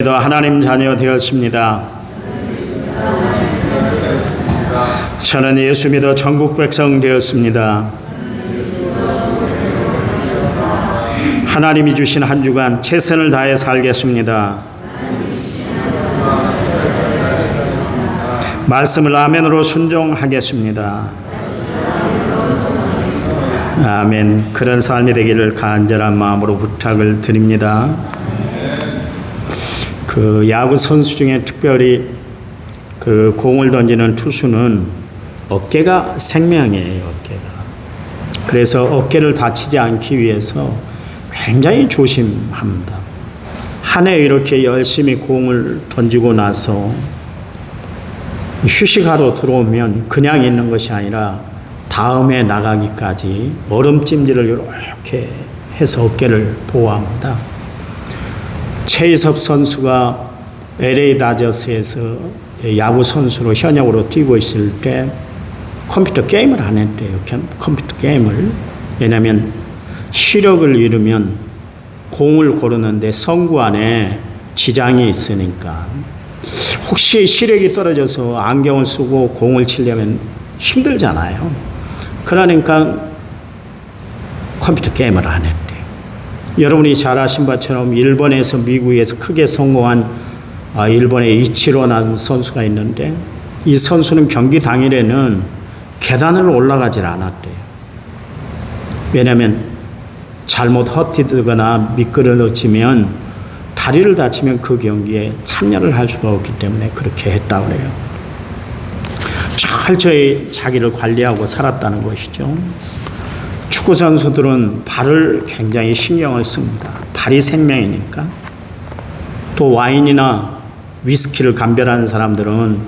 하나님 자녀 되었습니다. 저는 예수 믿어 천국 백성 되었습니다. 하나님이 주신 한 주간 최선을 다해 살겠습니다. 말씀을 아멘으로 순종하겠습니다. 아멘. 그런 삶이 되기를 간절한 마음으로 부탁을 드립니다. 그 야구 선수 중에 특별히 그 공을 던지는 투수는 어깨가 생명이에요. 어깨가. 그래서 어깨를 다치지 않기 위해서 굉장히 조심합니다. 한 해 이렇게 열심히 공을 던지고 나서 휴식하러 들어오면 그냥 있는 것이 아니라 다음에 나가기까지 얼음찜질을 이렇게 해서 어깨를 보호합니다. 최희섭 선수가 LA 다저스에서 야구 선수로 현역으로 뛰고 있을 때 컴퓨터 게임을 안 했대요. 컴퓨터 게임을. 왜냐하면 시력을 잃으면 공을 고르는데 성구 안에 지장이 있으니까 혹시 시력이 떨어져서 안경을 쓰고 공을 치려면 힘들잖아요. 그러니까 컴퓨터 게임을 안 했대요. 여러분이 잘 아신 바처럼 일본에서 미국에서 크게 성공한 일본의 이치로라는 선수가 있는데 이 선수는 경기 당일에는 계단을 올라가질 않았대요. 왜냐하면 잘못 헛디디거나 미끄러지면 다리를 다치면 그 경기에 참여를 할 수가 없기 때문에 그렇게 했다고 그래요. 철저히 자기를 관리하고 살았다는 것이죠. 축구 선수들은 발을 굉장히 신경을 씁니다. 발이 생명이니까. 또 와인이나 위스키를 감별하는 사람들은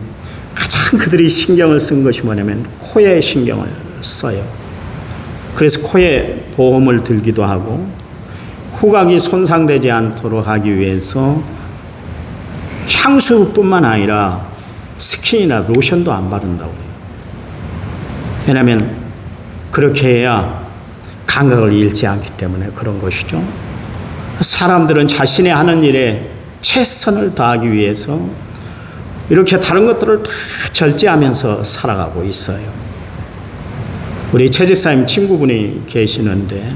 가장 그들이 신경을 쓴 것이 뭐냐면 코에 신경을 써요. 그래서 코에 보험을 들기도 하고 후각이 손상되지 않도록 하기 위해서 향수뿐만 아니라 스킨이나 로션도 안 바른다고 해요. 왜냐하면 그렇게 해야 감각을 잃지 않기 때문에 그런 것이죠. 사람들은 자신의 하는 일에 최선을 다하기 위해서 이렇게 다른 것들을 다 절제하면서 살아가고 있어요. 우리 최 집사님 친구분이 계시는데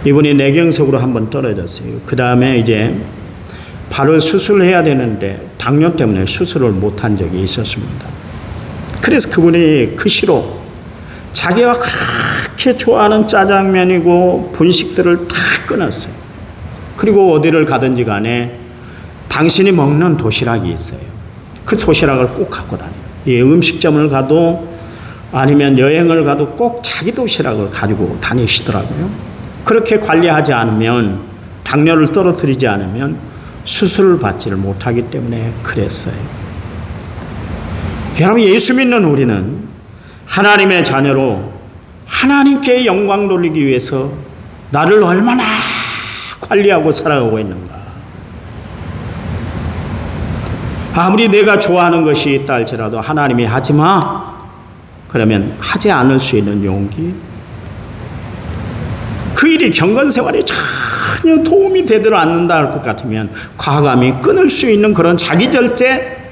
이분이 뇌경색으로 한번 떨어졌어요. 그 다음에 이제 발을 수술해야 되는데 당뇨 때문에 수술을 못한 적이 있었습니다. 그래서 그분이 그 시로 자기가 그렇게 좋아하는 짜장면이고 분식들을 다 끊었어요. 그리고 어디를 가든지 간에 당신이 먹는 도시락이 있어요. 그 도시락을 꼭 갖고 다녀요. 예, 음식점을 가도 아니면 여행을 가도 꼭 자기 도시락을 가지고 다니시더라고요. 그렇게 관리하지 않으면 당뇨를 떨어뜨리지 않으면 수술을 받지를 못하기 때문에 그랬어요. 여러분, 예수 믿는 우리는 하나님의 자녀로 하나님께 영광 돌리기 위해서 나를 얼마나 관리하고 살아가고 있는가. 아무리 내가 좋아하는 것이 있다 할지라도 하나님이 하지 마 그러면 하지 않을 수 있는 용기, 그 일이 경건생활에 전혀 도움이 되도록 않는다 할 것 같으면 과감히 끊을 수 있는 그런 자기절제.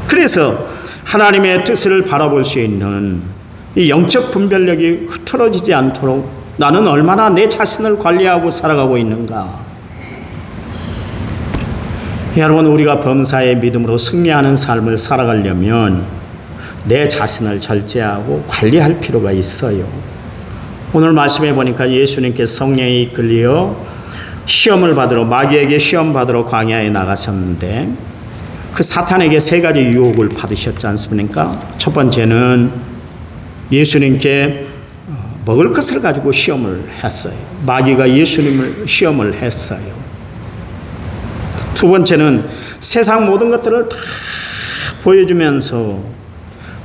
그래서 하나님의 뜻을 바라볼 수 있는 이 영적 분별력이 흐트러지지 않도록 나는 얼마나 내 자신을 관리하고 살아가고 있는가. 여러분, 우리가 범사의 믿음으로 승리하는 삶을 살아가려면 내 자신을 절제하고 관리할 필요가 있어요. 오늘 말씀해 보니까 예수님께서 성령에 이끌려 시험을 받으러, 마귀에게 시험 받으러 광야에 나가셨는데 그 사탄에게 세 가지 유혹을 받으셨지 않습니까? 첫 번째는 예수님께 먹을 것을 가지고 시험을 했어요. 마귀가 예수님을 시험을 했어요. 두 번째는 세상 모든 것들을 다 보여주면서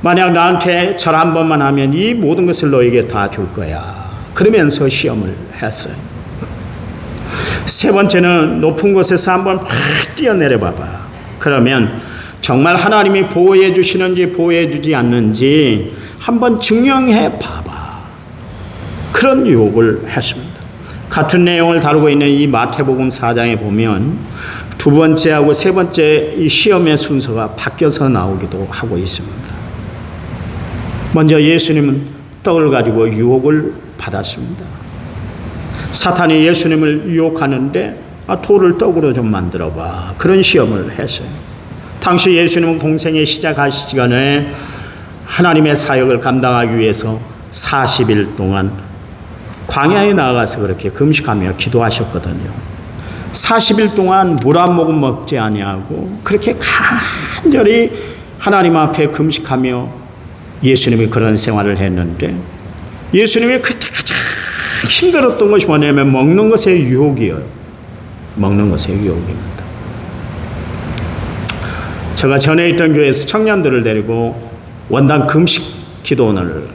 만약 나한테 절 한 번만 하면 이 모든 것을 너에게 다 줄 거야. 그러면서 시험을 했어요. 세 번째는 높은 곳에서 한번 확 뛰어내려 봐봐. 그러면 정말 하나님이 보호해 주시는지 보호해 주지 않는지 한번 증명해 봐봐. 그런 유혹을 했습니다. 같은 내용을 다루고 있는 이 마태복음 4장에 보면 두 번째하고 세 번째 이 시험의 순서가 바뀌어서 나오기도 하고 있습니다. 먼저 예수님은 떡을 가지고 유혹을 받았습니다. 사탄이 예수님을 유혹하는데 돌을 떡으로 좀 만들어봐, 그런 시험을 했어요. 당시 예수님은 공생에 시작하시기 전에 하나님의 사역을 감당하기 위해서 40일 동안 광야에 나아가서 그렇게 금식하며 기도하셨거든요. 40일 동안 물 한 모금 먹지 아니하고 그렇게 간절히 하나님 앞에 금식하며 예수님이 그런 생활을 했는데, 예수님이 그때 가장 힘들었던 것이 뭐냐면 먹는 것의 유혹이에요. 먹는 것의 유혹입니다. 제가 전에 있던 교회에서 청년들을 데리고 원당 금식 기도원을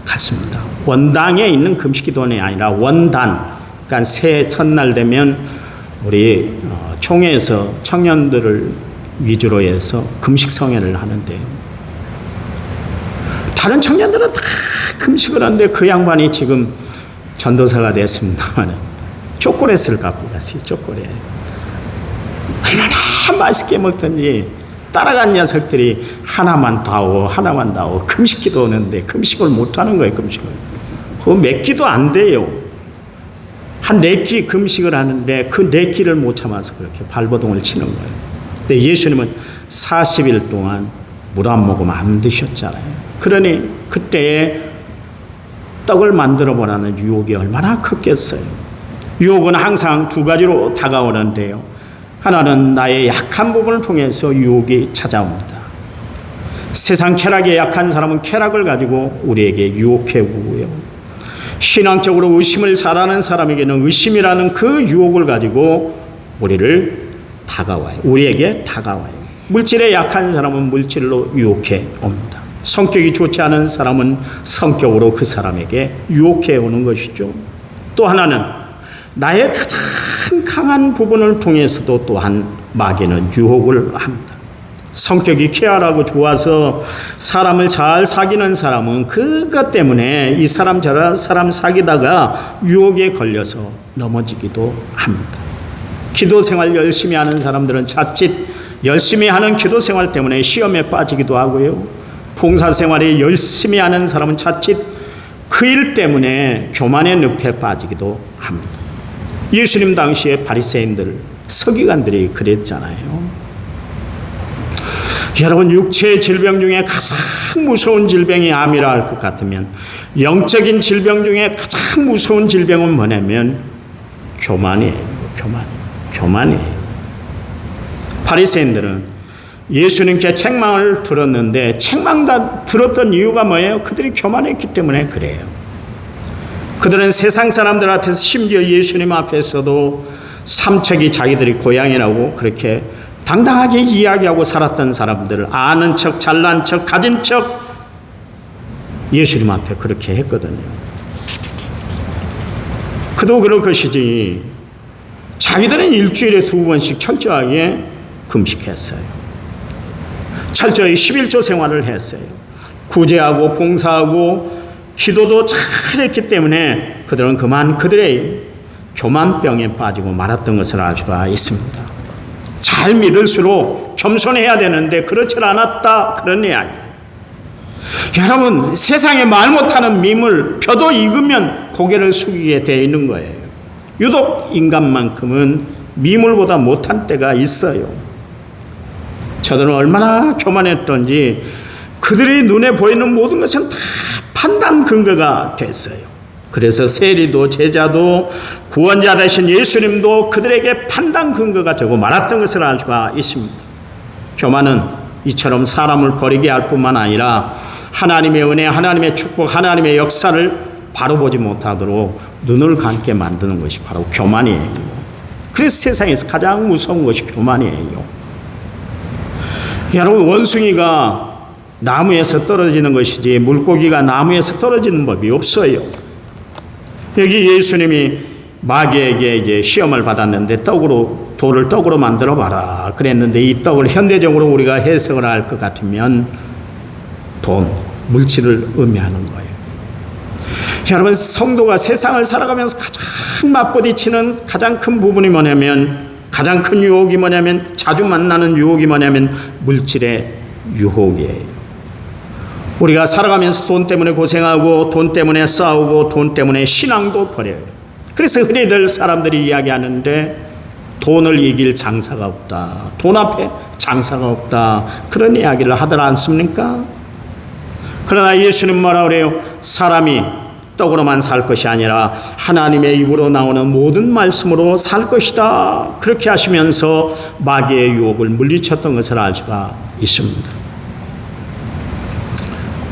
갔습니다. 원당에 있는 금식 기도원이 아니라 원단, 그러니까 새해 첫날 되면 우리 총회에서 청년들을 위주로 해서 금식 성회를 하는데요. 다른 청년들은 다 금식을 하는데 그 양반이 지금 전도사가 됐습니다만 초콜릿을 갖고 갔어요. 초콜릿. 얼마나 맛있게 먹던지 따라간 녀석들이 하나만 다오 금식 기도하는데 금식을 못하는 거예요. 금식을. 그거 몇 끼도 안 돼요. 한 4끼 금식을 하는데 그 4끼를 못 참아서 그렇게 발버둥을 치는 거예요. 근데 예수님은 40일 동안 물 한 모금 안 드셨잖아요. 그러니 그때에 떡을 만들어 보라는 유혹이 얼마나 컸겠어요. 유혹은 항상 두 가지로 다가오는데요. 하나는 나의 약한 부분을 통해서 유혹이 찾아옵니다. 세상 쾌락에 약한 사람은 쾌락을 가지고 우리에게 유혹해 오고요. 신앙적으로 의심을 잘하는 사람에게는 의심이라는 그 유혹을 가지고 우리에게 다가와요. 물질에 약한 사람은 물질로 유혹해 옵니다. 성격이 좋지 않은 사람은 성격으로 그 사람에게 유혹해 오는 것이죠. 또 하나는 나의 가장 강한 부분을 통해서도 또한 마귀는 유혹을 합니다. 성격이 쾌활하고 좋아서 사람을 잘 사귀는 사람은 그것 때문에 이 사람 저런 사람 사귀다가 유혹에 걸려서 넘어지기도 합니다. 기도 생활 열심히 하는 사람들은 자칫 열심히 하는 기도 생활 때문에 시험에 빠지기도 하고요. 봉사 생활에 열심히 하는 사람은 자칫 그 일 때문에 교만의 늪에 빠지기도 합니다. 예수님 당시에 바리새인들, 서기관들이 그랬잖아요. 여러분, 육체의 질병 중에 가장 무서운 질병이 암이라 할 것 같으면 영적인 질병 중에 가장 무서운 질병은 뭐냐면 교만이에요. 교만이에요. 바리새인들은 예수님께 책망을 들었는데 책망 들었던 이유가 뭐예요? 그들이 교만했기 때문에 그래요. 그들은 세상 사람들 앞에서, 심지어 예수님 앞에서도 삼척이 자기들이 고향이라고 그렇게 당당하게 이야기하고 살았던 사람들을 아는 척, 잘난 척, 가진 척 예수님 앞에 그렇게 했거든요. 그도 그럴 것이지 자기들은 일주일에 2번씩 철저하게 금식했어요. 철저히 11조 생활을 했어요. 구제하고 봉사하고 기도도 잘했기 때문에 그들은 그만 그들의 교만병에 빠지고 말았던 것을 알 수가 있습니다. 잘 믿을수록 겸손해야 되는데 그렇지 않았다, 그런 이야기예요. 여러분, 세상에 말 못하는 밈을 벼도 익으면 고개를 숙이게 되어 있는 거예요. 유독 인간만큼은 미물보다 못한 때가 있어요. 저들은 얼마나 교만했던지 그들의 눈에 보이는 모든 것은 다 판단 근거가 됐어요. 그래서 세리도 제자도 구원자 되신 예수님도 그들에게 판단 근거가 되고 말았던 것을 알 수가 있습니다. 교만은 이처럼 사람을 버리게 할 뿐만 아니라 하나님의 은혜, 하나님의 축복, 하나님의 역사를 바로 보지 못하도록 눈을 감게 만드는 것이 바로 교만이에요. 그래서 세상에서 가장 무서운 것이 교만이에요. 여러분, 원숭이가 나무에서 떨어지는 것이지 물고기가 나무에서 떨어지는 법이 없어요. 여기 예수님이 마귀에게 이제 시험을 받았는데 돌을 떡으로 만들어 봐라 그랬는데, 이 떡을 현대적으로 우리가 해석을 할 것 같으면 돈, 물질을 의미하는 거예요. 여러분, 성도가 세상을 살아가면서 가장 맞부딪히는 가장 큰 부분이 뭐냐면, 가장 큰 유혹이 뭐냐면, 자주 만나는 유혹이 뭐냐면 물질의 유혹이에요. 우리가 살아가면서 돈 때문에 고생하고 돈 때문에 싸우고 돈 때문에 신앙도 버려요. 그래서 흔히들 사람들이 이야기하는데 돈을 이길 장사가 없다, 돈 앞에 장사가 없다, 그런 이야기를 하들 않습니까? 그러나 예수님 뭐라 그래요? 사람이 떡으로만 살 것이 아니라 하나님의 입으로 나오는 모든 말씀으로 살 것이다. 그렇게 하시면서 마귀의 유혹을 물리쳤던 것을 알 수가 있습니다.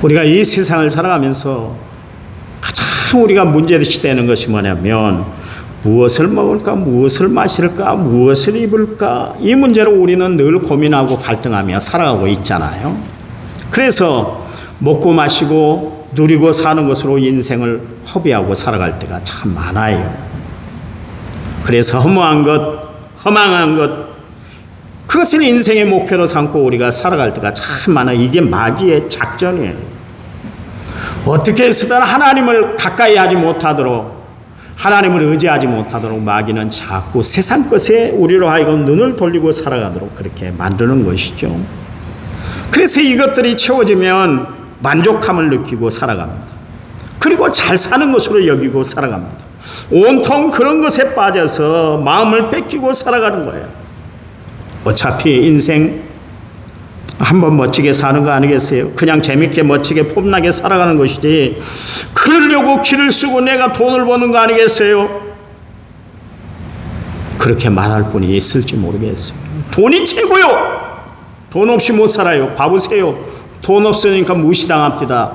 우리가 이 세상을 살아가면서 가장 우리가 문제시 되는 것이 뭐냐면, 무엇을 먹을까, 무엇을 마실까, 무엇을 입을까, 이 문제로 우리는 늘 고민하고 갈등하며 살아가고 있잖아요. 그래서 먹고 마시고 누리고 사는 것으로 인생을 허비하고 살아갈 때가 참 많아요. 그래서 허무한 것, 허망한 것, 그것을 인생의 목표로 삼고 우리가 살아갈 때가 참 많아요. 이게 마귀의 작전이에요. 어떻게 해서든 하나님을 가까이 하지 못하도록, 하나님을 의지하지 못하도록 마귀는 자꾸 세상 것에 우리로 하여금 눈을 돌리고 살아가도록 그렇게 만드는 것이죠. 그래서 이것들이 채워지면 만족함을 느끼고 살아갑니다. 그리고 잘 사는 것으로 여기고 살아갑니다. 온통 그런 것에 빠져서 마음을 뺏기고 살아가는 거예요. 어차피 인생 한번 멋지게 사는 거 아니겠어요? 그냥 재밌게 멋지게 폼나게 살아가는 것이지, 그러려고 길을 쓰고 내가 돈을 버는 거 아니겠어요? 그렇게 말할 분이 있을지 모르겠어요. 돈이 최고요. 돈 없이 못 살아요. 봐보세요. 돈 없으니까 무시당합니다.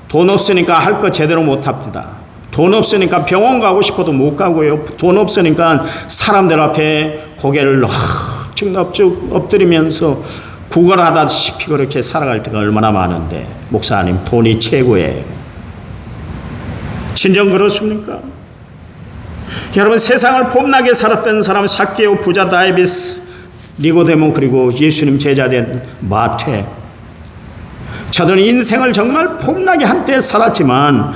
돈 없으니까 할 거 제대로 못합니다. 돈 없으니까 병원 가고 싶어도 못 가고요. 돈 없으니까 사람들 앞에 고개를 넙죽 엎드리면서 구걸하다시피 그렇게 살아갈 때가 얼마나 많은데, 목사님 돈이 최고예요. 진정 그렇습니까? 여러분, 세상을 폼나게 살았던 사람, 삭개오, 부자 다이비스, 니고데모, 그리고 예수님 제자된 마태, 저들은 인생을 정말 폼나게 한때 살았지만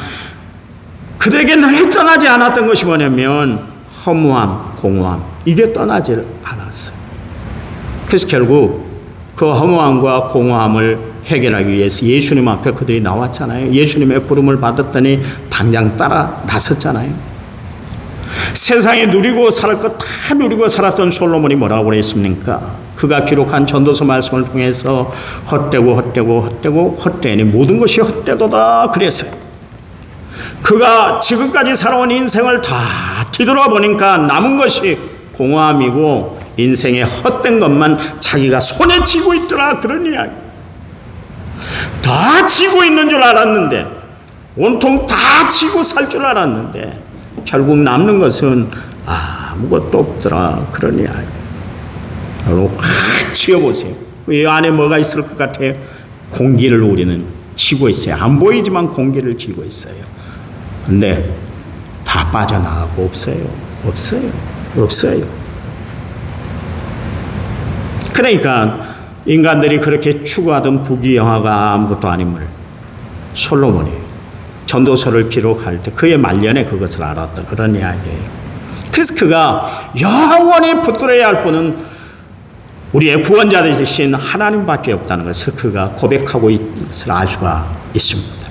그들에게 늘 떠나지 않았던 것이 뭐냐면 허무함, 공허함, 이게 떠나질 않았어요. 그래서 결국 그 허무함과 공허함을 해결하기 위해서 예수님 앞에 그들이 나왔잖아요. 예수님의 부름을 받았더니 당장 따라 나섰잖아요. 세상에 누리고 살 것 다 누리고 살았던 솔로몬이 뭐라고 그랬습니까? 그가 기록한 전도서 말씀을 통해서 헛되니 모든 것이 헛되도다 그랬어요. 그가 지금까지 살아온 인생을 다 뒤돌아보니까 남은 것이 공허함이고 인생의 헛된 것만 자기가 손에 쥐고 있더라, 그런 이야기. 다 쥐고 있는 줄 알았는데, 온통 다 쥐고 살 줄 알았는데 결국 남는 것은 아무것도 없더라, 그런 이야기. 여러분 확 쥐어보세요. 이 안에 뭐가 있을 것 같아요? 공기를 우리는 쥐고 있어요. 안 보이지만 공기를 쥐고 있어요. 근데 다 빠져나가고 없어요. 그러니까 인간들이 그렇게 추구하던 부귀영화가 아무것도 아님을 솔로몬이 전도서를 기록할 때 그의 말년에 그것을 알았다, 그런 이야기예요. 그래서 그가 영원히 붙들어야 할 분은 우리의 구원자 되신 하나님밖에 없다는 것을 그가 고백하고 있는 것을 알 수가 있습니다.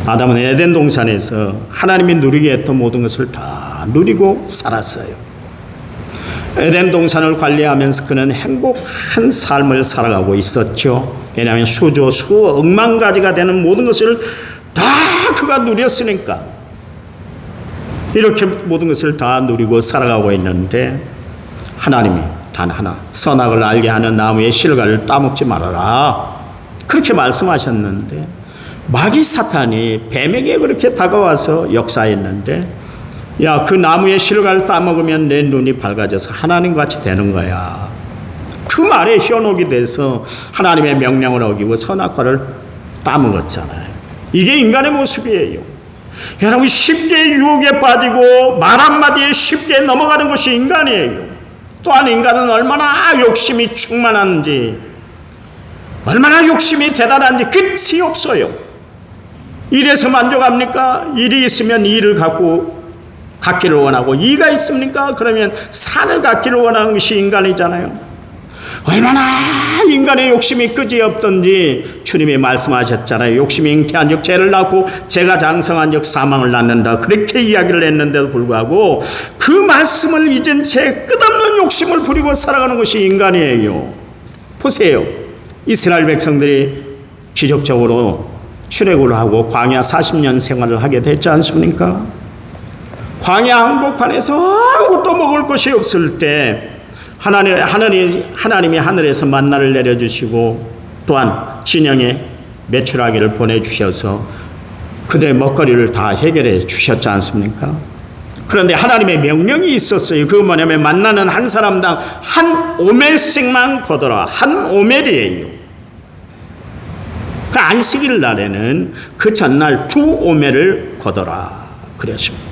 아담은 에덴 동산에서 하나님이 누리게 했던 모든 것을 다 누리고 살았어요. 에덴 동산을 관리하면서 그는 행복한 삶을 살아가고 있었죠. 왜냐하면 수억만 가지가 되는 모든 것을 다 그가 누렸으니까. 이렇게 모든 것을 다 누리고 살아가고 있는데 하나님이 단 하나, 선악을 알게 하는 나무의 실과를 따먹지 말아라, 그렇게 말씀하셨는데 마귀 사탄이 뱀에게 그렇게 다가와서 역사했는데, 야, 그 나무의 실과를 따먹으면 내 눈이 밝아져서 하나님같이 되는 거야. 그 말에 현혹이 돼서 하나님의 명령을 어기고 선악과를 따먹었잖아요. 이게 인간의 모습이에요. 여러분, 쉽게 유혹에 빠지고 말 한마디에 쉽게 넘어가는 것이 인간이에요. 또한 인간은 얼마나 욕심이 충만한지, 얼마나 욕심이 대단한지 끝이 없어요. 일에서 만족합니까? 일이 있으면 일을 갖기를 원하고, 이가 있습니까? 그러면 산을 갖기를 원하는 것이 인간이잖아요. 얼마나 인간의 욕심이 끄지 없던지 주님이 말씀하셨잖아요. 욕심이 잉태한 즉 죄를 낳고 죄가 장성한 즉 사망을 낳는다. 그렇게 이야기를 했는데도 불구하고 그 말씀을 잊은 채 끝없는 욕심을 부리고 살아가는 것이 인간이에요. 보세요. 이스라엘 백성들이 기적적으로 출애굽을 하고 광야 40년 생활을 하게 됐지 않습니까? 광야 한복판에서 아무것도 먹을 것이 없을 때 하나님이 하늘에서 만나를 내려주시고 또한 진영에 메추라기를 보내주셔서 그들의 먹거리를 다 해결해 주셨지 않습니까? 그런데 하나님의 명령이 있었어요. 그건 뭐냐면 만나는 한 사람당 한 오멜씩만 거둬라. 한 오멜이에요. 그 안식일 날에는 그 전날 2오멜을 거둬라 그랬습니다.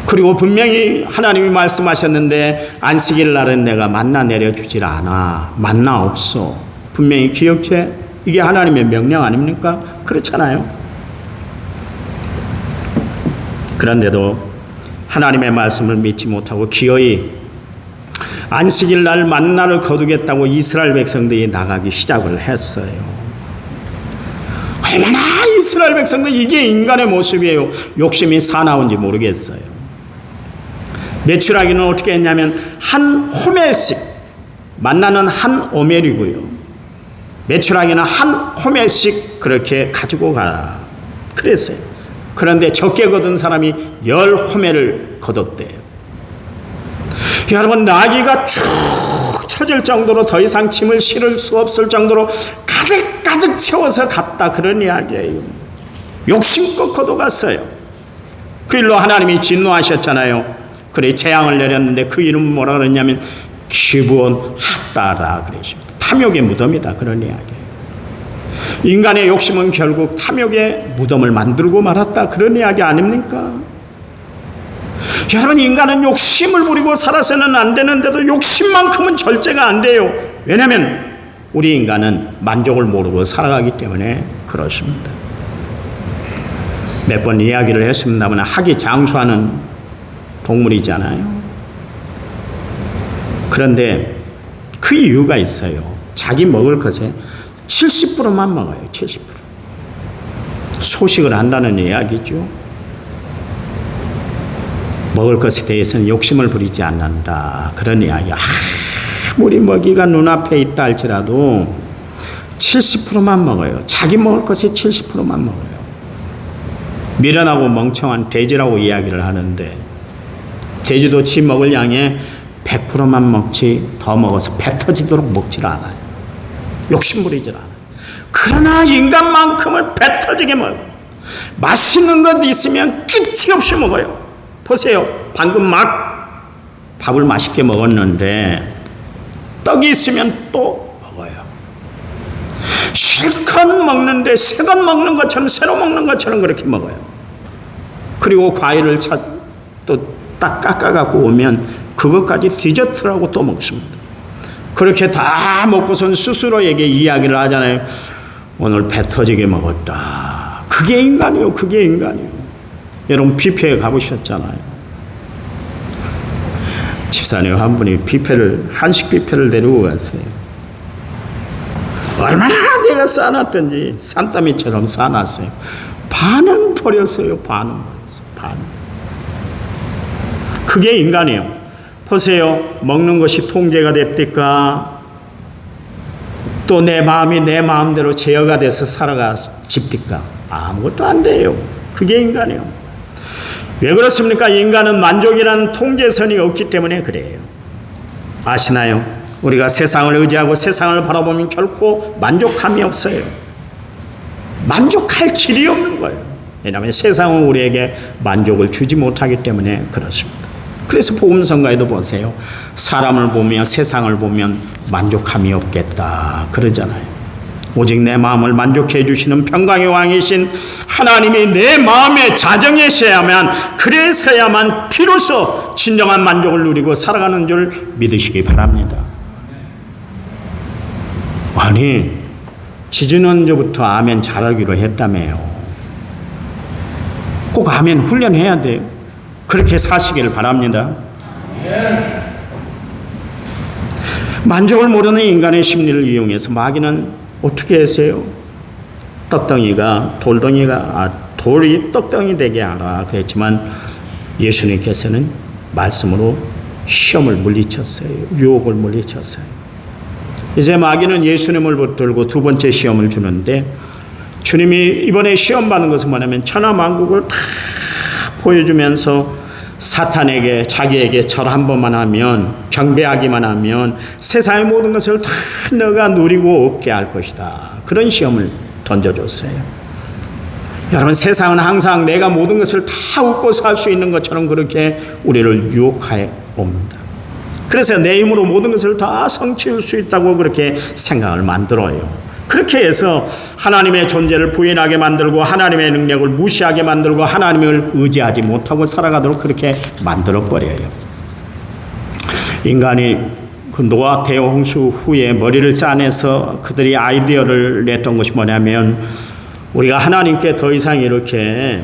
그리고 분명히 하나님이 말씀하셨는데 안식일 날은 내가 만나 내려주질 않아. 만나 없어. 분명히 기억해. 이게 하나님의 명령 아닙니까? 그렇잖아요. 그런데도 하나님의 말씀을 믿지 못하고 기어이 안식일 날 만나를 거두겠다고 이스라엘 백성들이 나가기 시작을 했어요. 얼마나 이스라엘 백성들 이게 인간의 모습이에요. 욕심이 사나운지 모르겠어요. 메추라기는 어떻게 했냐면 한 호멜씩, 만나는 한 오멜이고요. 메추라기는 한 호멜씩 그렇게 가지고 가라 그랬어요. 그런데 적게 거둔 사람이 10호멜을 거뒀대요. 여러분, 나귀가 쭉 처질 정도로 더 이상 짐을 실을 수 없을 정도로 가득 채워서 갔다 그런 이야기예요. 욕심껏 거둬갔어요. 그 일로 하나님이 진노하셨잖아요. 그래 재앙을 내렸는데 그 이름은 뭐라 그랬냐면 기브온 핫다라 그랬습니다. 탐욕의 무덤이다 그런 이야기예요. 인간의 욕심은 결국 탐욕의 무덤을 만들고 말았다 그런 이야기 아닙니까? 여러분, 인간은 욕심을 부리고 살아서는 안 되는데도 욕심만큼은 절제가 안 돼요. 왜냐하면 우리 인간은 만족을 모르고 살아가기 때문에 그렇습니다. 몇 번 이야기를 했습니다만 학이 장수하는 동물이잖아요. 그런데 그 이유가 있어요. 자기 먹을 것에 70%만 먹어요. 70%. 소식을 한다는 이야기죠. 먹을 것에 대해서는 욕심을 부리지 않는다 그런 이야기. 아무리 먹이가 눈앞에 있다 할지라도 70%만 먹어요. 자기 먹을 것에 70%만 먹어요. 미련하고 멍청한 돼지라고 이야기를 하는데 돼지도 지 먹을 양의 100%만 먹지 더 먹어서 배 터지도록 먹질 않아요. 욕심 부리질 않아요. 그러나 인간만큼은 배 터지게 먹어요. 맛있는 것 있으면 끝이 없이 먹어요. 보세요. 방금 막 밥을 맛있게 먹었는데 떡이 있으면 또 먹어요. 실컷 먹는데 새것 먹는 것처럼 새로 먹는 것처럼 그렇게 먹어요. 그리고 과일을 또 딱 깎아갖고 오면 그것까지 디저트라고 또 먹습니다. 그렇게 다 먹고선 스스로에게 이야기를 하잖아요. 오늘 배 터지게 먹었다. 그게 인간이요. 그게 인간이요. 여러분 뷔페에 가보셨잖아요. 집사님 한 분이 한식 뷔페를 데리고 갔어요. 얼마나 내가 싸놨던지 산더미처럼 싸놨어요. 반은 버렸어요. 반은 버렸어요. 반은. 그게 인간이에요. 보세요. 먹는 것이 통제가 됩니까? 또 내 마음이 내 마음대로 제어가 돼서 살아가집니까? 아무것도 안 돼요. 그게 인간이에요. 왜 그렇습니까? 인간은 만족이라는 통제선이 없기 때문에 그래요. 아시나요? 우리가 세상을 의지하고 세상을 바라보면 결코 만족함이 없어요. 만족할 길이 없는 거예요. 왜냐하면 세상은 우리에게 만족을 주지 못하기 때문에 그렇습니다. 그래서 복음성가에도 보세요. 사람을 보며 세상을 보면 만족함이 없겠다 그러잖아요. 오직 내 마음을 만족해 주시는 평강의 왕이신 하나님이 내 마음에 자정하셔야만, 그래서야만 비로소 진정한 만족을 누리고 살아가는 줄 믿으시기 바랍니다. 아니 지지난주부터 아멘 잘하기로 했다며요. 꼭 아멘 훈련해야 돼요. 그렇게 사시기를 바랍니다. 만족을 모르는 인간의 심리를 이용해서 마귀는 어떻게 했어요? 돌이 떡덩이 되게 하라 그랬지만 예수님께서는 말씀으로 시험을 물리쳤어요. 유혹을 물리쳤어요. 이제 마귀는 예수님을 붙들고 두 번째 시험을 주는데, 주님이 이번에 시험 받는 것은 뭐냐면 천하만국을 다 보여주면서 사탄에게 자기에게 절 한 번만 하면, 경배하기만 하면 세상의 모든 것을 다 너가 누리고 얻게 할 것이다. 그런 시험을 던져줬어요. 여러분, 세상은 항상 내가 모든 것을 다 얻고 살 수 있는 것처럼 그렇게 우리를 유혹해 옵니다. 그래서 내 힘으로 모든 것을 다 성취할 수 있다고 그렇게 생각을 만들어요. 그렇게 해서 하나님의 존재를 부인하게 만들고 하나님의 능력을 무시하게 만들고 하나님을 의지하지 못하고 살아가도록 그렇게 만들어버려요. 인간이 그 노아 대홍수 후에 머리를 짜내서 그들이 아이디어를 냈던 것이 뭐냐면, 우리가 하나님께 더 이상 이렇게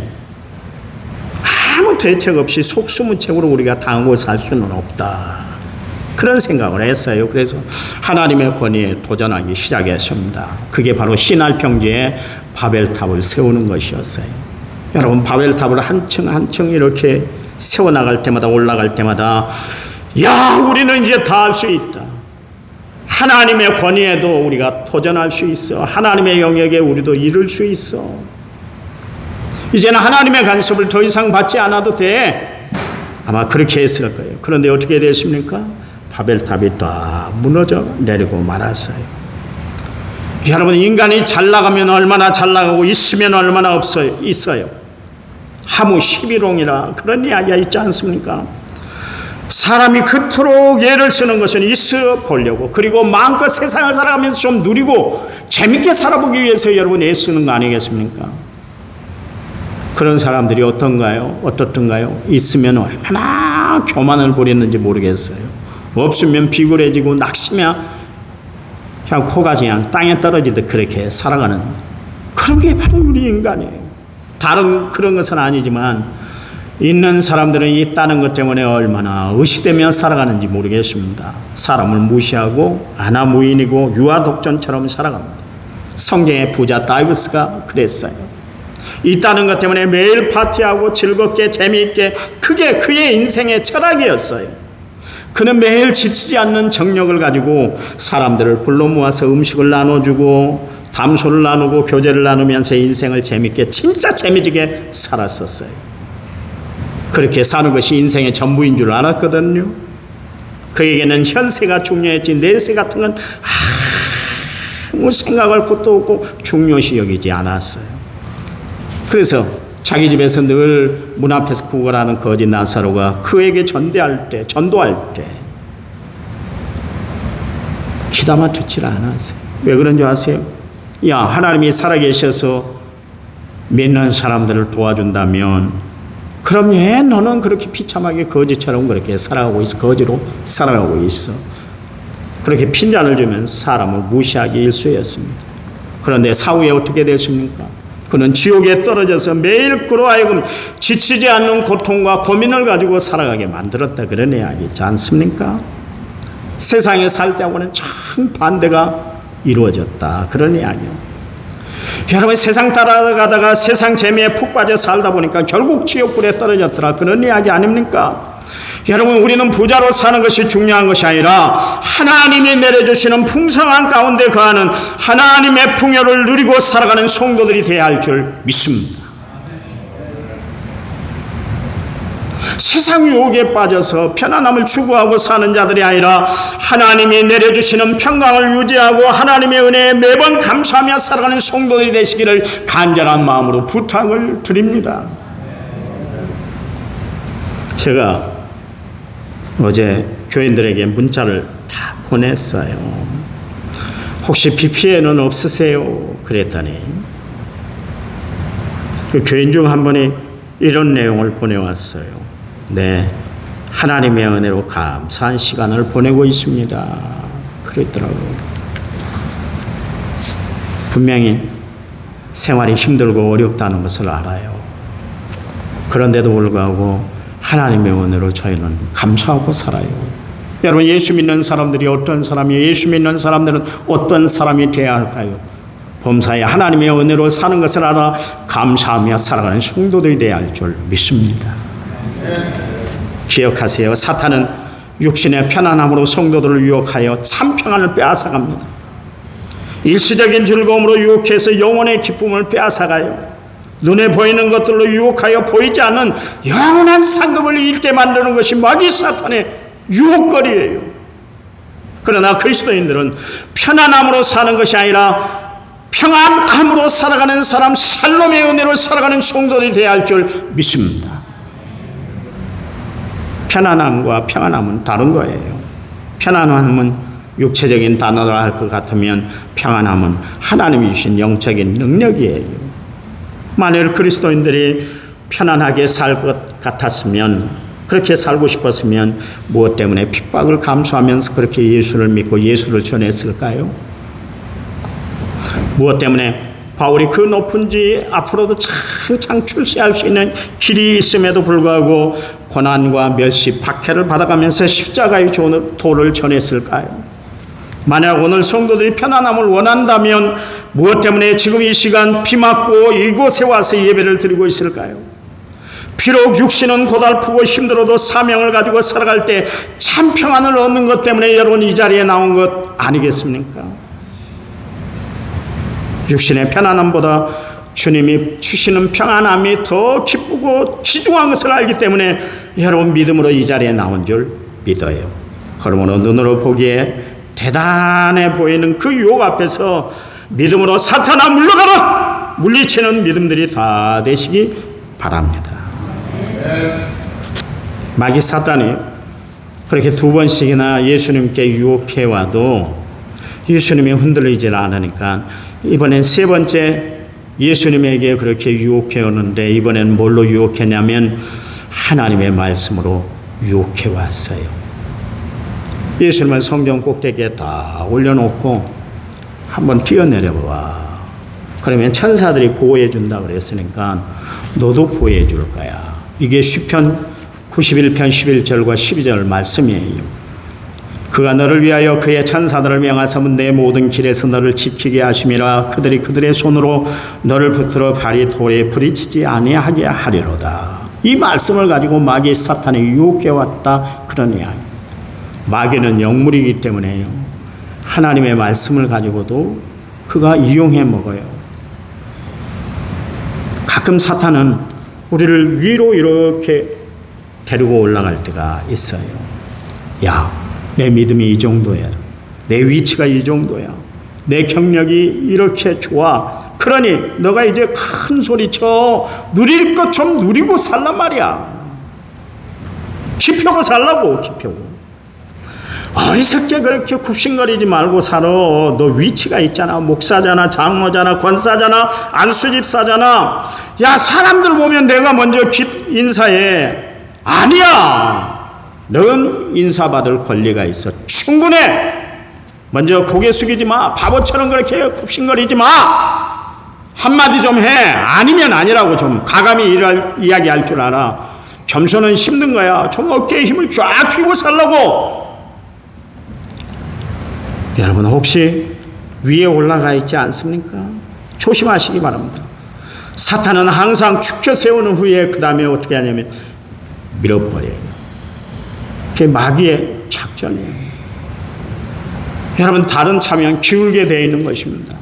아무 대책 없이 속수무책으로 우리가 당하고 살 수는 없다. 그런 생각을 했어요. 그래서 하나님의 권위에 도전하기 시작했습니다. 그게 바로 신할 평지에 바벨탑을 세우는 것이었어요. 여러분, 바벨탑을 한 층 한 층 이렇게 세워나갈 때마다, 올라갈 때마다, 야, 우리는 이제 다 할 수 있다. 하나님의 권위에도 우리가 도전할 수 있어. 하나님의 영역에 우리도 이룰 수 있어. 이제는 하나님의 간섭을 더 이상 받지 않아도 돼. 아마 그렇게 했을 거예요. 그런데 어떻게 됐습니까? 바벨탑이 다 무너져 내리고 말았어요. 여러분, 인간이 잘 나가면 얼마나 잘 나가고 있으면 얼마나 있어요. 하무 11홍이라 그런 이야기가 있지 않습니까? 사람이 그토록 애를 쓰는 것은 있어 보려고, 그리고 마음껏 세상을 살아가면서 좀 누리고 재밌게 살아보기 위해서 여러분 애쓰는 거 아니겠습니까? 그런 사람들이 어떻던가요? 있으면 얼마나 교만을 부리는지 모르겠어요. 없으면 비굴해지고 낙심이야 그냥 코가 그냥 땅에 떨어지듯 그렇게 살아가는, 그런 게 바로 우리 인간이에요. 다른 그런 것은 아니지만 있는 사람들은 있다는 것 때문에 얼마나 의시되며 살아가는지 모르겠습니다. 사람을 무시하고 아나무인이고 유아독존처럼 살아갑니다. 성경의 부자 다비스가 그랬어요. 있다는 것 때문에 매일 파티하고 즐겁게 재미있게, 그게 그의 인생의 철학이었어요. 그는 매일 지치지 않는 정력을 가지고 사람들을 불러 모아서 음식을 나눠주고 담소를 나누고 교제를 나누면서 인생을 재밌게, 진짜 재미지게 살았었어요. 그렇게 사는 것이 인생의 전부인 줄 알았거든요. 그에게는 현세가 중요했지 내세 같은 건 아무 생각할 것도 없고 중요시 여기지 않았어요. 그래서 자기 집에서 늘 문 앞에서 구걸하는 거지 나사로가 그에게 전도할 때 귀담아 듣질 않았어요. 왜 그런 줄 아세요? 야, 하나님이 살아계셔서 믿는 사람들을 도와준다면 그럼 왜 너는 그렇게 비참하게 거지처럼 그렇게 살아가고 있어? 거지로 살아가고 있어. 그렇게 핀잔을 주면서 사람을 무시하기 일쑤였습니다. 그런데 사후에 어떻게 됐습니까? 그는 지옥에 떨어져서 매일 그로 하여금 지치지 않는 고통과 고민을 가지고 살아가게 만들었다, 그런 이야기지 않습니까? 세상에 살 때하고는 참 반대가 이루어졌다, 그런 이야기요. 여러분, 세상 따라가다가 세상 재미에 푹 빠져 살다 보니까 결국 지옥불에 떨어졌더라, 그런 이야기 아닙니까? 여러분, 우리는 부자로 사는 것이 중요한 것이 아니라 하나님이 내려주시는 풍성한 가운데 거하는 하나님의 풍요를 누리고 살아가는 성도들이 되어야 할 줄 믿습니다. 세상 유혹에 빠져서 편안함을 추구하고 사는 자들이 아니라 하나님이 내려주시는 평강을 유지하고 하나님의 은혜에 매번 감사하며 살아가는 성도들이 되시기를 간절한 마음으로 부탁을 드립니다. 제가 어제 교인들에게 문자를 다 보냈어요. 혹시 비 피해는 없으세요? 그랬더니 그 교인 중 한 분이 이런 내용을 보내왔어요. 네, 하나님의 은혜로 감사한 시간을 보내고 있습니다. 그랬더라고요. 분명히 생활이 힘들고 어렵다는 것을 알아요. 그런데도 불구하고 하나님의 은혜로 저희는 감사하고 살아요. 여러분, 예수 믿는 사람들이 어떤 사람이에요? 예수 믿는 사람들은 어떤 사람이 되어야 할까요? 범사에 하나님의 은혜로 사는 것을 알아 감사하며 살아가는 성도들이 되어야 할 줄 믿습니다. 기억하세요. 사탄은 육신의 편안함으로 성도들을 유혹하여 참 평안을 빼앗아갑니다. 일시적인 즐거움으로 유혹해서 영혼의 기쁨을 빼앗아가요. 눈에 보이는 것들로 유혹하여 보이지 않는 영원한 상급을 잃게 만드는 것이 마귀 사탄의 유혹거리예요. 그러나 그리스도인들은 편안함으로 사는 것이 아니라 평안함으로 살아가는 사람, 살롬의 은혜로 살아가는 성도들이 되어야 할 줄 믿습니다. 편안함과 평안함은 다른 거예요. 편안함은 육체적인 단어라 할 것 같으면 평안함은 하나님이 주신 영적인 능력이에요. 만일 그리스도인들이 편안하게 살 것 같았으면, 그렇게 살고 싶었으면 무엇 때문에 핍박을 감수하면서 그렇게 예수를 믿고 예수를 전했을까요? 무엇 때문에 바울이 그 높은지 앞으로도 창창 출세할 수 있는 길이 있음에도 불구하고 고난과 멸시, 박해를 받아가면서 십자가의 도를 전했을까요? 만약 오늘 성도들이 편안함을 원한다면 무엇 때문에 지금 이 시간 비 맞고 이곳에 와서 예배를 드리고 있을까요? 비록 육신은 고달프고 힘들어도 사명을 가지고 살아갈 때 참 평안을 얻는 것 때문에 여러분 이 자리에 나온 것 아니겠습니까? 육신의 편안함보다 주님이 주시는 평안함이 더 기쁘고 귀중한 것을 알기 때문에 여러분 믿음으로 이 자리에 나온 줄 믿어요. 그러므로 눈으로 보기에 대단해 보이는 그 유혹 앞에서 믿음으로 사탄아 물러가라! 물리치는 믿음들이 다 되시기 바랍니다. 마귀 사탄이 그렇게 두 번씩이나 예수님께 유혹해와도 예수님이 흔들리질 않으니까 이번엔 세 번째 예수님에게 그렇게 유혹해오는데 이번엔 뭘로 유혹했냐면 하나님의 말씀으로 유혹해왔어요. 예수님은 성경 꼭대기에 다 올려놓고 한번 뛰어내려봐. 그러면 천사들이 보호해 준다 그랬으니까 너도 보호해 줄 거야. 이게 시편 91편 11절과 12절 말씀이에요. 그가 너를 위하여 그의 천사들을 명하사 내 모든 길에서 너를 지키게 하심이라. 그들이 그들의 손으로 너를 붙들어 발이 돌에 부딪히지 아니하게 하리로다. 이 말씀을 가지고 마귀 사탄이 유혹해 왔다 그러냐. 마귀는 영물이기 때문에요. 하나님의 말씀을 가지고도 그가 이용해 먹어요. 가끔 사탄은 우리를 위로 이렇게 데리고 올라갈 때가 있어요. 야, 내 믿음이 이 정도야. 내 위치가 이 정도야. 내 경력이 이렇게 좋아. 그러니 너가 이제 큰 소리쳐. 누릴 것 좀 누리고 살란 말이야. 기표고 살라고, 기표고. 어리석게 그렇게 굽신거리지 말고 살아. 너 위치가 있잖아. 목사잖아, 장로잖아, 권사잖아, 안수집사잖아. 야, 사람들 보면 내가 먼저 인사해. 아니야. 넌 인사받을 권리가 있어. 충분해. 먼저 고개 숙이지 마. 바보처럼 그렇게 굽신거리지 마. 한마디 좀 해. 아니면 아니라고 좀 가감히 이야기할 줄 알아. 겸손은 힘든 거야. 좀 어깨에 힘을 쫙 펴고 살라고. 여러분 혹시 위에 올라가 있지 않습니까? 조심하시기 바랍니다. 사탄은 항상 축혀 세우는 후에 그 다음에 어떻게 하냐면 밀어버려요. 그게 마귀의 작전이에요. 여러분 다른 차면 기울게 되어 있는 것입니다.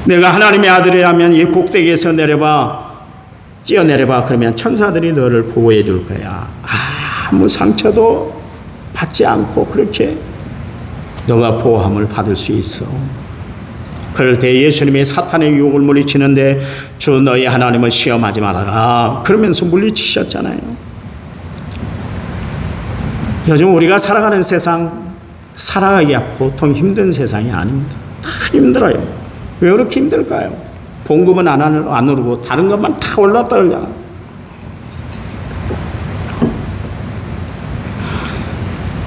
내가 하나님의 아들이라면 이 꼭대기에서 내려봐, 뛰어내려봐. 그러면 천사들이 너를 보호해 줄 거야. 아무 상처도 받지 않고 그렇게 너가 보호함을 받을 수 있어. 그럴 때 예수님이 사탄의 유혹을 물리치는데 주 너희 하나님을 시험하지 말아라 그러면서 물리치셨잖아요. 요즘 우리가 살아가는 세상 살아가기가 보통 힘든 세상이 아닙니다. 다 힘들어요. 왜 그렇게 힘들까요? 봉급은 안 오르고 다른 것만 다 올랐다 그러잖아.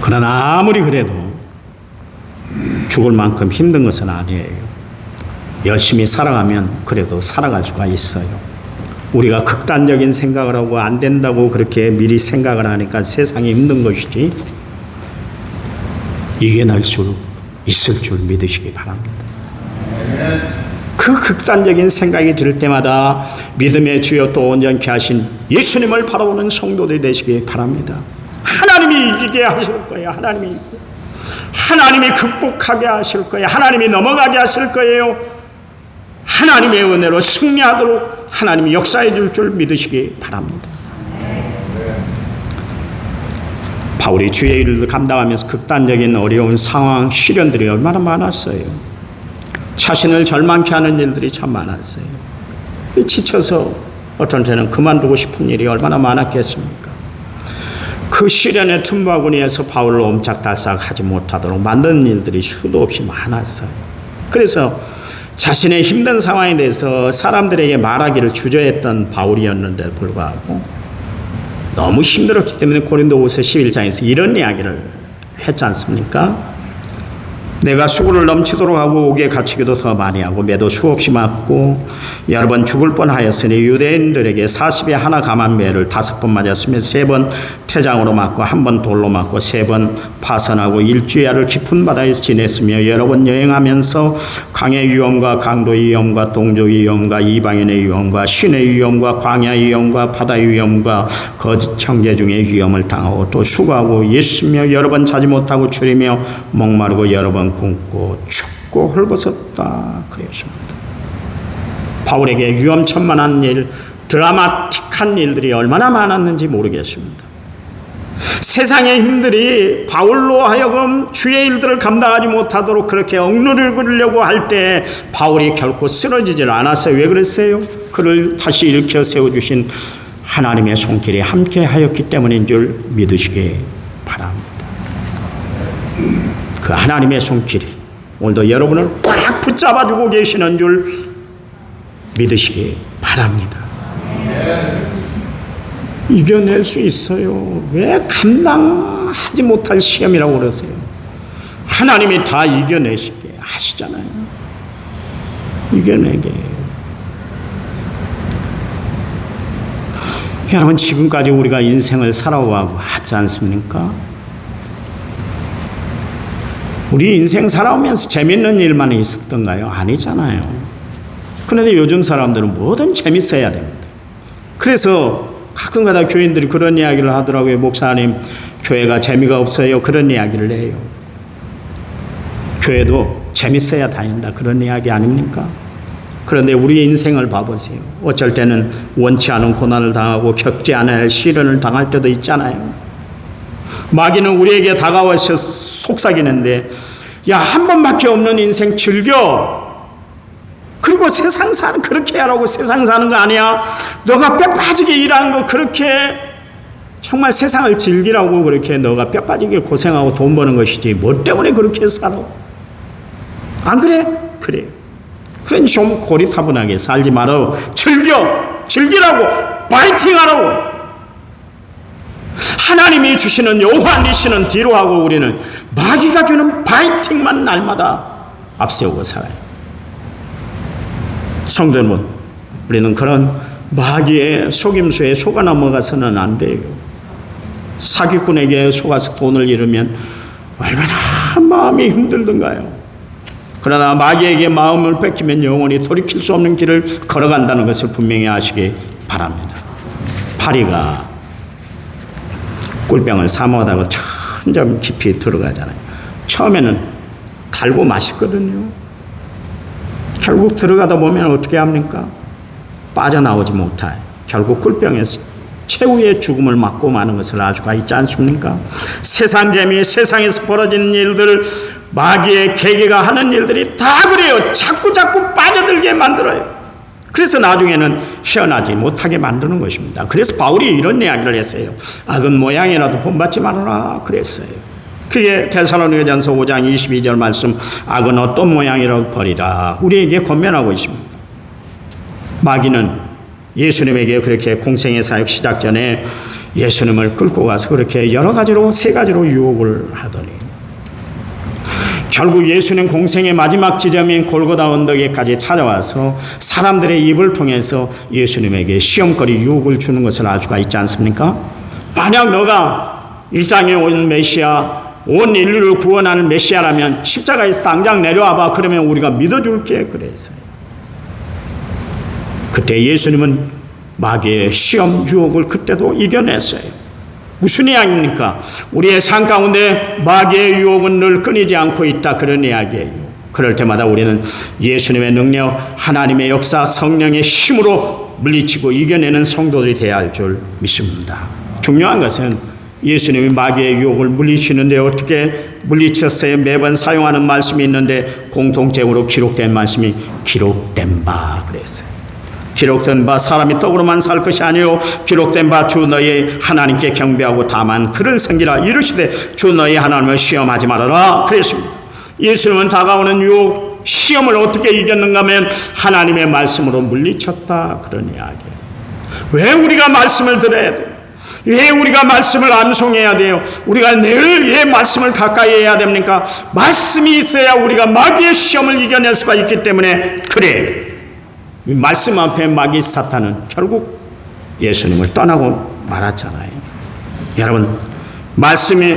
그러나 아무리 그래도 죽을 만큼 힘든 것은 아니에요. 열심히 살아가면 그래도 살아갈 수가 있어요. 우리가 극단적인 생각을 하고 안 된다고 그렇게 미리 생각을 하니까 세상이 힘든 것이지 이겨낼 수 있을 줄 믿으시기 바랍니다. 그 극단적인 생각이 들 때마다 믿음의 주여 또 온전케 하신 예수님을 바라보는 성도들이 되시기 바랍니다. 하나님이 이기게 하실 거예요. 하나님이 극복하게 하실 거예요. 하나님이 넘어가게 하실 거예요. 하나님의 은혜로 승리하도록 하나님이 역사해 줄 줄 믿으시기 바랍니다. 바울이 주의 일을 감당하면서 극단적인 어려운 상황, 시련들이 얼마나 많았어요. 자신을 절망케 하는 일들이 참 많았어요. 지쳐서 어떤 때는 그만두고 싶은 일이 얼마나 많았겠습니까? 그 시련의 틈바구니에서 바울을 옴짝달싹하지 못하도록 만드는 일들이 수도 없이 많았어요. 그래서 자신의 힘든 상황에 대해서 사람들에게 말하기를 주저했던 바울이었는데 불구하고 너무 힘들었기 때문에 고린도후서 11장에서 이런 이야기를 했지 않습니까? 내가 수고를 넘치도록 하고 옥에 갇히기도 더 많이 하고 매도 수없이 맞고 여러 번 죽을 뻔하였으니 유대인들에게 40에 하나 감한 매를 5번 맞았으며 3번 태장으로 맞고 1번 돌로 맞고 3번 파선하고 일주야를 깊은 바다에서 지냈으며 여러 번 여행하면서 강의 위험과 강도의 위험과 동족의 위험과 이방인의 위험과 신의 위험과 광야의 위험과 바다의 위험과 거짓 형제 중에 위험을 당하고 또 수고하고 예수며 여러 번 자지 못하고 추리며 목마르고 여러 번 굶고 춥고 헐벗었다 그랬습니다. 바울에게 위험천만한 일, 드라마틱한 일들이 얼마나 많았는지 모르겠습니다. 세상의 힘들이 바울로 하여금 주의 일들을 감당하지 못하도록 그렇게 억누르려고 할 때 바울이 결코 쓰러지질 않았어요. 왜 그랬어요? 그를 다시 일으켜 세워주신 하나님의 손길이 함께 하였기 때문인 줄 믿으시기 바랍니다. 그 하나님의 손길이 오늘도 여러분을 꽉 붙잡아주고 계시는 줄 믿으시기 바랍니다. 이겨낼 수 있어요. 왜 감당하지 못할 시험이라고 그러세요? 하나님이 다 이겨내시게 하시잖아요. 이겨내게. 여러분 지금까지 우리가 인생을 살아오고 하지 않습니까? 우리 인생 살아오면서 재밌는 일만 있었던가요? 아니잖아요. 그런데 요즘 사람들은 뭐든 재밌어야 됩니다. 그래서 가끔가다 교인들이 그런 이야기를 하더라고요. 목사님, 교회가 재미가 없어요. 그런 이야기를 해요. 교회도 재밌어야 다닌다. 그런 이야기 아닙니까? 그런데 우리의 인생을 봐보세요. 어쩔 때는 원치 않은 고난을 당하고 겪지 않아야 할 시련을 당할 때도 있잖아요. 마귀는 우리에게 다가와서 속삭이는데 야, 한 번밖에 없는 인생 즐겨. 그리고 세상 사는 그렇게 하라고. 세상 사는 거 아니야. 너가 뼈 빠지게 일하는 거 그렇게 정말 세상을 즐기라고 그렇게 너가 뼈 빠지게 고생하고 돈 버는 것이지 뭐 때문에 그렇게 살아? 안 그래? 그래. 그러니 좀 고리타분하게 살지 말어. 즐기라고. 파이팅하라고. 하나님이 주시는 요한이시는 뒤로 하고 우리는 마귀가 주는 파이팅만 날마다 앞세우고 살아요. 성도 여러분, 우리는 그런 마귀의 속임수에 속아 넘어가서는 안 돼요. 사기꾼에게 속아서 돈을 잃으면 얼마나 마음이 힘들던가요. 그러나 마귀에게 마음을 뺏기면 영원히 돌이킬 수 없는 길을 걸어간다는 것을 분명히 아시기 바랍니다. 파리가 꿀병을 사모하다가 점점 깊이 들어가잖아요. 처음에는 달고 맛있거든요. 결국 들어가다 보면 어떻게 합니까? 빠져나오지 못해 결국 꿀병에서 최후의 죽음을 맞고 마는 것을 아주가 있지 않습니까? 세상 재미, 세상에서 벌어지는 일들, 마귀의 계계가 하는 일들이 다 그래요. 자꾸 빠져들게 만들어요. 그래서 나중에는 헤어나지 못하게 만드는 것입니다. 그래서 바울이 이런 이야기를 했어요. 악은 모양이라도 본받지 말아라 그랬어요. 그게 데살로니가전서 5장 22절 말씀, 악은 어떤 모양이라도 버리라 우리에게 권면하고 있습니다. 마귀는 예수님에게 그렇게 공생의 사역 시작 전에 예수님을 끌고 가서 그렇게 여러 가지로 3가지로 유혹을 하더니 결국 예수는 공생의 마지막 지점인 골고다 언덕에까지 찾아와서 사람들의 입을 통해서 예수님에게 시험거리 유혹을 주는 것을 알 수가 있지 않습니까? 만약 너가 이 땅에 온 메시아, 온 인류를 구원하는 메시아라면 십자가에서 당장 내려와봐. 그러면 우리가 믿어줄게. 그랬어요. 그때 예수님은 마귀의 시험 유혹을 그때도 이겨냈어요. 무슨 이야기입니까? 우리의 삶 가운데 마귀의 유혹은 늘 끊이지 않고 있다. 그런 이야기예요. 그럴 때마다 우리는 예수님의 능력, 하나님의 역사, 성령의 힘으로 물리치고 이겨내는 성도들이 되어야 할 줄 믿습니다. 중요한 것은 예수님이 마귀의 유혹을 물리치는데 어떻게 물리쳤어요? 매번 사용하는 말씀이 있는데 공통적으로 기록된 말씀이 기록된 바 그랬어요. 기록된 바 사람이 떡으로만 살 것이 아니요 기록된 바 주 너희 하나님께 경배하고 다만 그를 섬기라 이르시되 주 너희 하나님을 시험하지 말아라 그랬습니다. 예수님은 다가오는 유혹 시험을 어떻게 이겼는가 하면 하나님의 말씀으로 물리쳤다. 그런 이야기예요. 왜 우리가 말씀을 들어야 돼요? 왜 우리가 말씀을 암송해야 돼요? 우리가 늘 왜 말씀을 가까이 해야 됩니까? 말씀이 있어야 우리가 마귀의 시험을 이겨낼 수가 있기 때문에 그래요. 이 말씀 앞에 마귀 사탄은 결국 예수님을 떠나고 말았잖아요. 여러분, 말씀이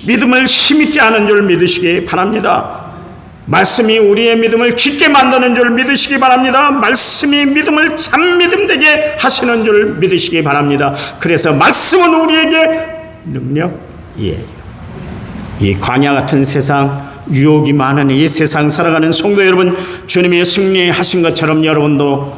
믿음을 힘있게 하는 줄 믿으시기 바랍니다. 말씀이 우리의 믿음을 깊게 만드는 줄 믿으시기 바랍니다. 말씀이 믿음을 참 믿음 되게 하시는 줄 믿으시기 바랍니다. 그래서 말씀은 우리에게 능력이에요. 이 광야 같은 세상, 유혹이 많은 이 세상 살아가는 성도 여러분, 주님이 승리하신 것처럼 여러분도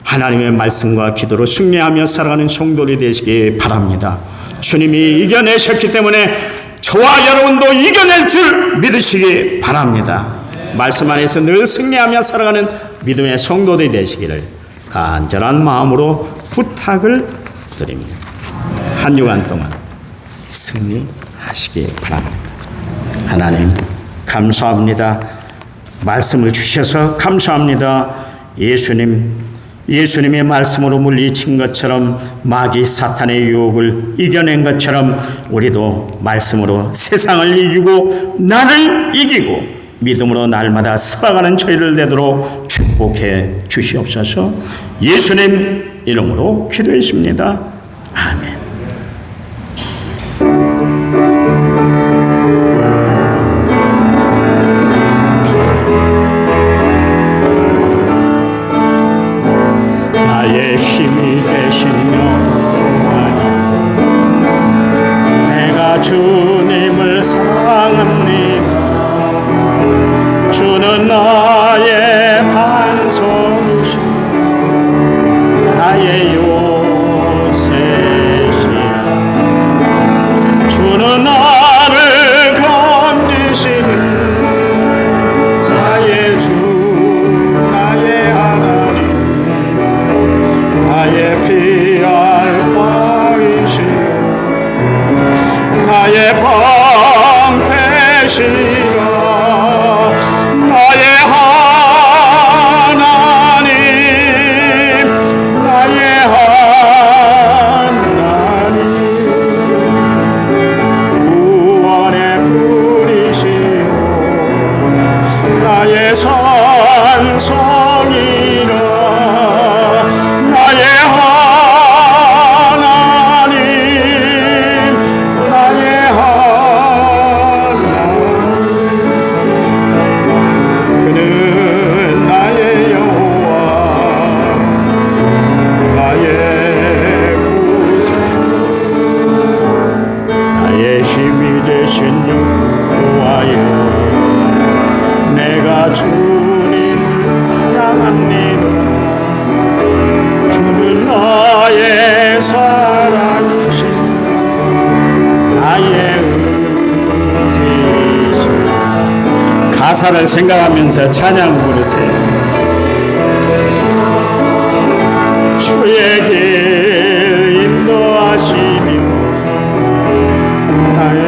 하나님의 말씀과 기도로 승리하며 살아가는 성도들이 되시기 바랍니다. 주님이 이겨내셨기 때문에 저와 여러분도 이겨낼 줄 믿으시기 바랍니다. 말씀 안에서 늘 승리하며 살아가는 믿음의 성도들이 되시기를 간절한 마음으로 부탁을 드립니다. 한 주간 동안 승리하시기 바랍니다. 하나님 감사합니다. 말씀을 주셔서 감사합니다. 예수님의 말씀으로 물리친 것처럼 마귀 사탄의 유혹을 이겨낸 것처럼 우리도 말씀으로 세상을 이기고 나를 이기고 믿음으로 날마다 살아가는 저희를 되도록 축복해 주시옵소서. 예수님 이름으로 기도했습니다. 아멘. 나의 힘이 되시며 내가 주님을 사랑합니다. 주는 나의 반석이시며 나의 요새시라. 주는 나를 건지시는 나의 주 나의 하나님 나의 피할 바위시여 나의 방패시여 나의 하나님 나의 하나님 구원의 불이시여 나의 산성이라 나의 하나님 나의 하나님 그는 나의 여호와 나의 구속 나의 힘이 되신 여호와여 내가 주님을 사랑합니다. 주는 나의 사랑이신 나의 의지이신 가사를 생각하면서 찬양 부르세요. 주의 길 인도하시며 나의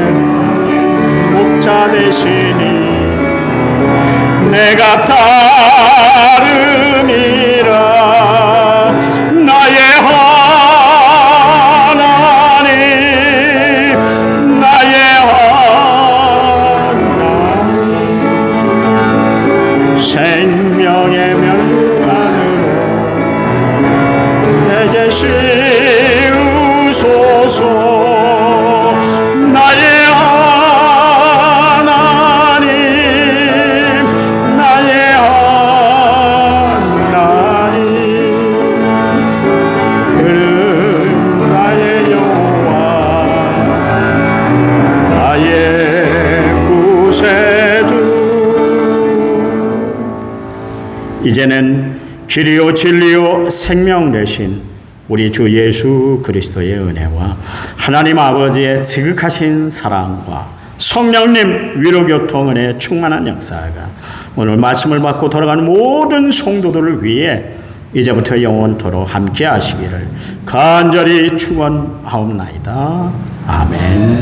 목자 되시니 내가 따름이라 나의 하나님 나의 하나님 이제는 길이요 진리요 생명 되신 우리 주 예수 그리스도의 은혜와 하나님 아버지의 지극하신 사랑과 성령님 위로교통 은혜의 충만한 역사가 오늘 말씀을 받고 돌아가는 모든 성도들을 위해 이제부터 영원토록 함께 하시기를 간절히 축원하옵나이다. 아멘.